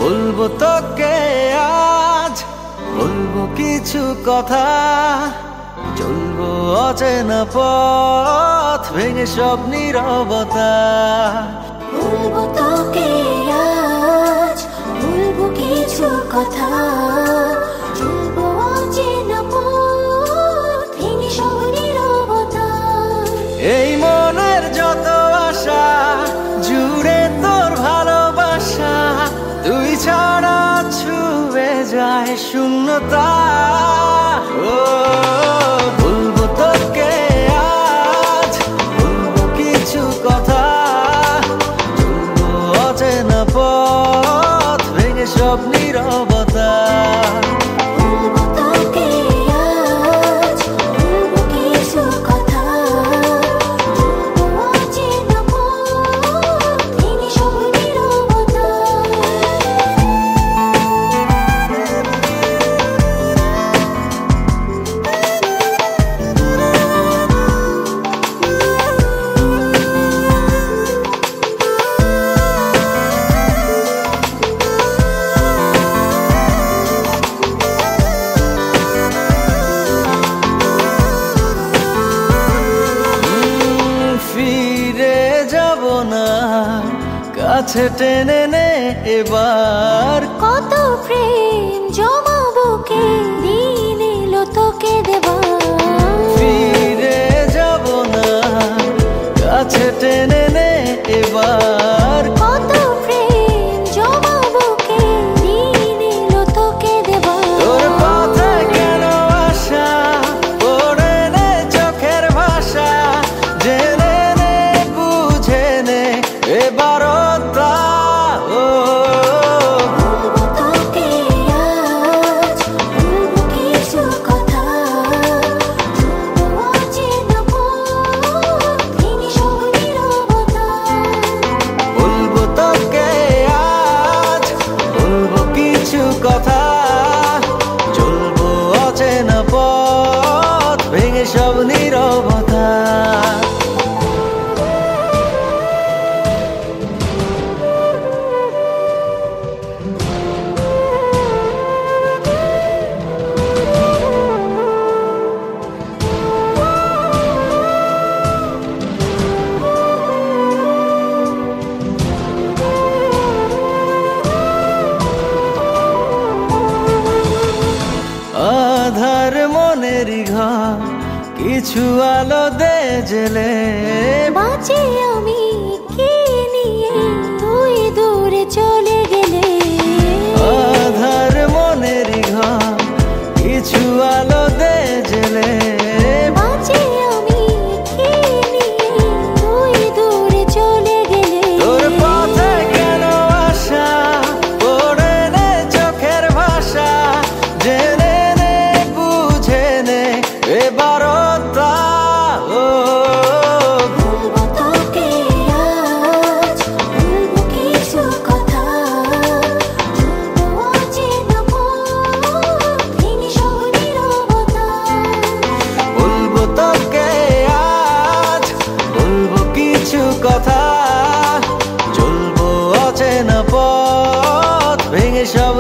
বলবো তোকে আজ, বলবো কিছু কথা, চলবো অচেনা পথ ভেঙে সব নীরবতা। বলবো তোকে আজ, বলবো কিছু কথা, চলবো অচেনা পথ ভেঙে সব নীরবতা। এই মনের যত আশা জুড়ে তোর ভালোবাসা, তুই ছাড়া ছুঁয়ে যায় শূন্যতা। ও বলবো তোকে আজ, বলবো কিছু কথা, চলবো অচেনা পথ ভেঙে সব নীরবতা। বলবো তোকে আজ, বলবো কিছু কথা, চলবো অচেনা পথ ভেঙে সব নীরবতা। ফিরে যাব না, কাছে টেনে নে এবার। কত প্রেম জমাবো কে, দিন এলো তোকে দেবার। ফিরে যাব না, কাছে টেনে নে এবার। কত প্রেম জমাবো কে, দিন এলো তোকে দেবার। তোর পথে কেন আশা, পড়ে নে চোখের ভাষা, জেনে নে বুঝে নে এবারটা। ও বলবো তোকে আজ, বলবো কিছু কথা, চলবো অচেনা পথ ভেঙে সব নীরবতা। বলবো তোকে আজ, বলবো কিছু কথা, চলবো অচেনা পথ ভেঙে সব নীরবতা। আধার মনের ঘর, কিছু আলো দে জেলে। বাঁচি আমি কি নিয়ে, তুই দূরে চলে গেলে। আধার মনের ঘর, কিছু আলো দে জেলে। বাঁচি আমি কি নিয়ে, তুই দূরে চলে গেলে। তোর পথে কেন আশা, পড়ে নে চোখের ভাষা, জেনে নে বুঝে নে এবারটা। ও বলবো তোকে আজ, বলবো কিছু কথা, চলবো অচেনা পথ ভেঙে সব নীরবতা। বলবো তোকে আজ, বলবো কিছু কথা, চলবো অচেনা পথ ভেঙে সব